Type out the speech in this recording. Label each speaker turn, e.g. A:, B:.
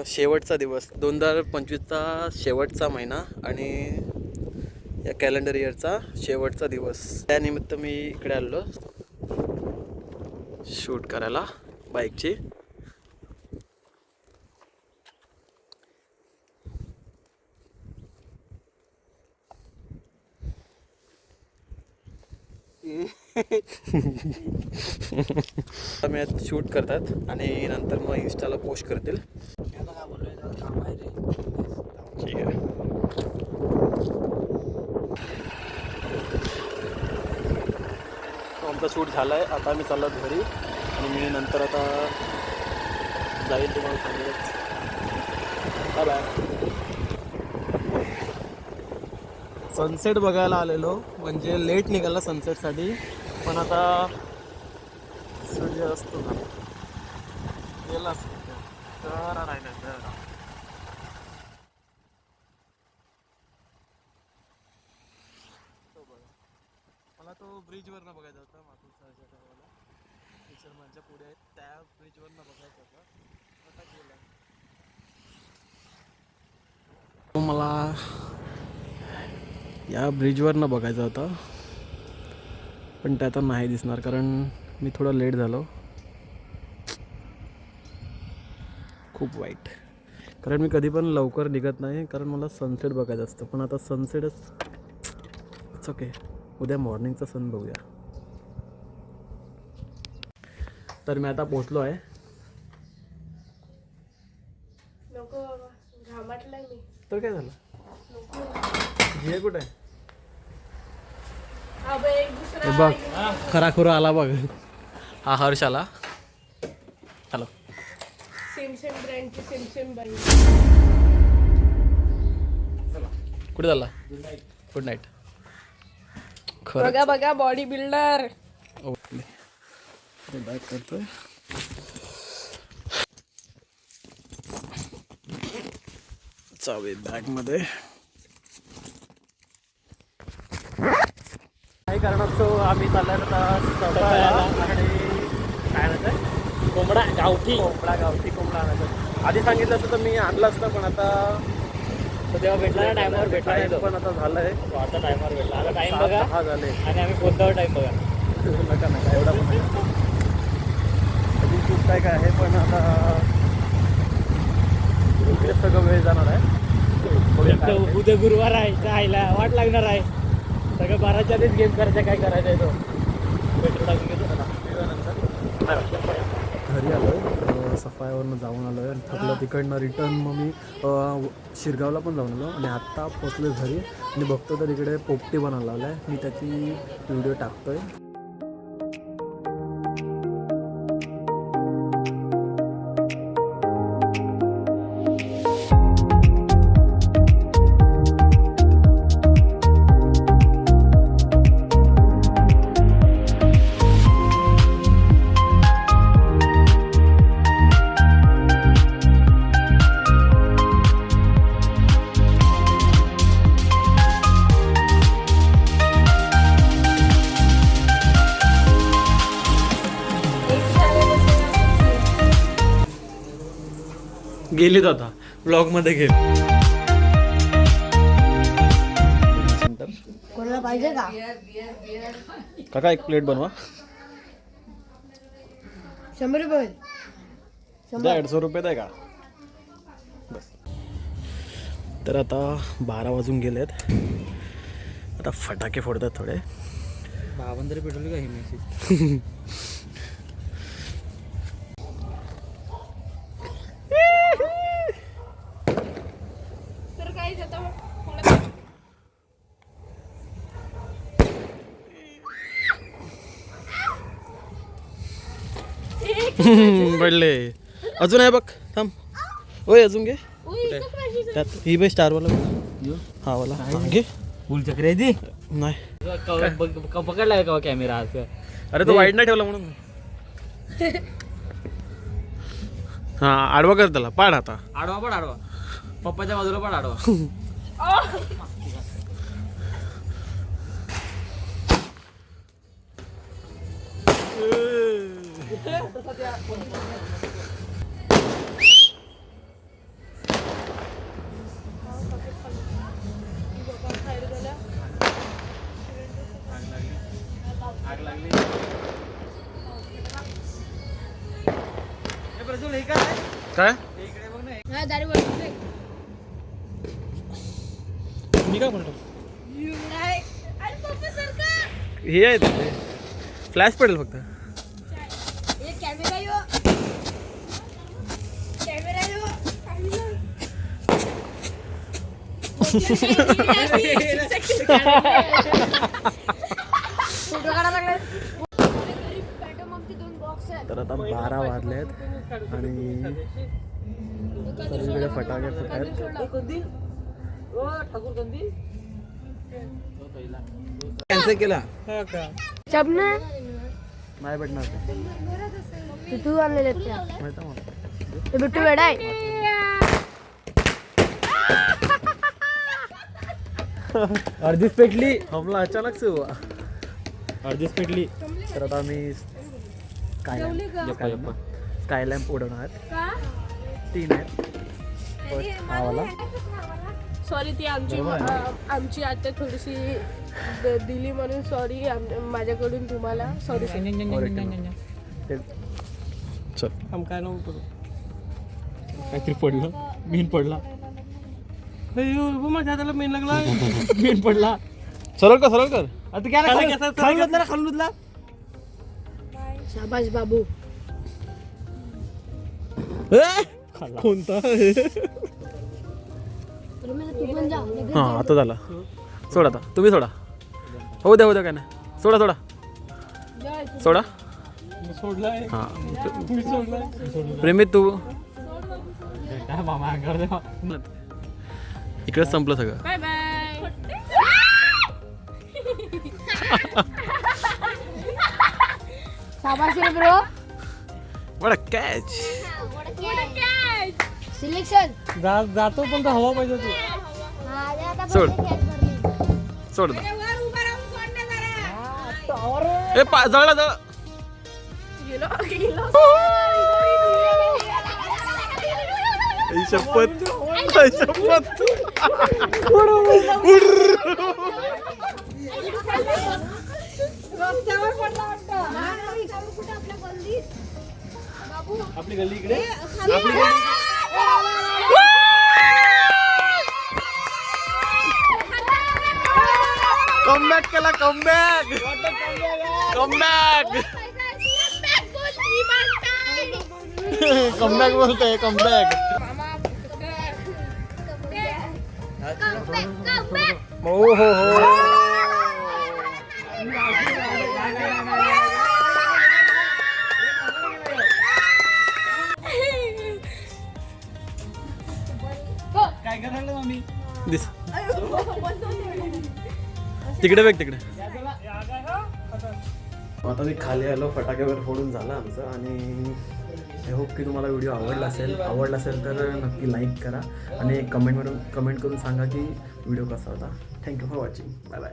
A: शेवटचा दिवस 2025चा शेवटचा महिना आणि या कॅलेंडर इयरचा शेवटचा दिवस. त्यानिमित्त मी इकडे आलो शूट करायला बाईकची. मी शूट करतात आणि नंतर मग इंस्टाला पोस्ट करतील. ठीक आहे. आमचा शूट झाला आहे. आता मी चाललो घरी आणि मी नंतर आता जाईल, तुम्हाला सांगेलच. Bye bye. सनसेट बघायला आलेलो, म्हणजे लेट निघाला सनसेटसाठी, पण आता सूर्य असतो ना गेला तर राहिला. मला तो ब्रिजवरनं बघायचा होता, मातुरच्या गावाला पिक्चरमॅनच्या पुढे आहेत त्या ब्रिजवरनं बघायचा होता. आता गेला. मला या ब्रिजवरनं बघायचा होता, पण ते आता नाही दिसणार कारण मी थोडं लेट झालो. खूप वाईट, कारण मी कधी पण लवकर निघत नाही, कारण मला सनसेट बघायचं असतं. पण आता सनसेटच इट्स ओके, उद्या मॉर्निंगचा सन बघूया. तर मी आता पोचलो आहे. तर काय झालं, जिया कुठे आहे? बघ खरा खुरा आला बघ. हा हर्ष आला. हॅलो. कुठे झाला? Good night.
B: बघा बघा बॉडी बिल्डर.
A: बॅग करतोय. चावी बॅग मध्ये. काही कारणास्तव आम्ही चाललोय आता आणि काय म्हणतात कोंबडा गावठी कोंबडा आणायचा. आधी सांगितलं असतं तर मी आणलं असतं, पण आता
C: तेव्हा भेटला ना, टायमावर भेटला नाही.
A: पण आता झालंय.
C: आता टायमावर भेटला. आता टाइम बघा.
A: हा झाले
C: आणि आम्ही कोणत्यावर टाइम बघा.
A: नका एवढा पण नाही. अजून खूप काय काय आहे, पण आता इकडे सगळं वेळ जाणार आहे.
C: उद्या गुरुवार आहे, जायला वाट लागणार आहे. सगळं 12च्या आधीच गेम करायचं. काय करायचं आहे तो पेट्रोल टाकून घेतो ना.
A: घरी आलो आहे, सफाईवरनं जाऊन आलो आहे आणि थकलं. तिकडनं रिटर्न मग मी शिरगावला पण जाऊन आलो आणि आत्ता पोचलो घरी आणि बघतो तर इकडे पोपटी बनायला लावला आहे. मी त्याची व्हिडिओ टाकतो आहे. गेलीत आता ब्लॉगमध्ये घे.
B: कोणाला पाहिजे का?
A: काका एक प्लेट बनवा.
B: 100 रुपये.
A: 150 रुपये आहे का? बस. तर आता 12 वाजून गेलेत. आता फटाके फोडतात थोडे.
C: 52 तरी पेट्रोल का हे मेसेज.
A: पडले. अजून आहे बघ, थांब. ओय अजून घे. त्यात ही बे स्टारवाला हा वाला घे.
C: फुल चक्री आहे ती.
A: नाही
C: पकडलाय का कॅमेरा असं.
A: अरे तो वाईट नाही ठेवला म्हणून. हा आडवा कर त्याला. पाड आता.
C: आडवा पण आडवा. पप्पाच्या बाजूला पण आडवा.
A: काय
B: हा, दारू बोलतो.
C: मी काय म्हणतो
B: अरे पप्पा सारखा.
A: हे आहे फ्लॅश पडेल फक्त.
B: ये कॅमेरा यो. कॅमेरा यो. फोटो काढा लागला. दोन बॉक्स आहेत.
A: तर आता 12 वाजलेत आणि सगळीकडे फटाके फुटतात. कॅन्सल केला
B: चपना
A: नाही भेटणार ते.
B: तू आणलेले त्या
A: माहिती आहे मला.
B: ते बिट्टू वेडा आहे.
C: अर्धीच पेटली.
A: हमला अचानक से हुआ.
C: अर्धीच पेटली.
A: तर आता आम्ही स्काय लॅम्प उडवणार आहेत. 3 आहेत. हा वाला.
B: सॉरी ती आमची आता थोडीशी दिली म्हणून सॉरी माझ्याकडून तुम्हाला सॉरी.
A: ते चल
C: आम काय नव्हतं काहीतरी पडलं. मीन पडला. माझ्या हाताला मेन लागला. मीन पडला.
A: सरळ कर.
C: आता काय खालून उतला.
B: शाबाश बाबू.
A: कोणता
B: तू पण जा.
A: हा आता झाला. सोडा आता तुम्ही सोडा. होऊ द्या काय नाही. सोडा
C: सोडलाय.
A: हा
C: मी सोडलाय.
A: प्रेमित तू
C: काय मामा
A: इकडेच संपलं सगळं.
B: Bye bye. शाबाश रे ब्रो.
A: बडा कॅच.
B: सिलेक्शन.
C: जातो पण तो हवा पाहिजे तू.
A: सोड ए जळला. शपथ.
C: आपली गल्ली इकडे.
A: कमबॅक केला. कमबॅक बोलतोय. कमबॅक हो.
C: काय करायला मम्मी.
A: दिस तिकडे बघ तिकडे. आता मी खाली आलो. फटाके वगैरे फोडून झाला आमचं. आणि आय होप की तुम्हाला व्हिडिओ आवडला असेल तर नक्की लाईक करा आणि कमेंट करून सांगा की व्हिडिओ कसा होता. Thank you for watching. Bye bye.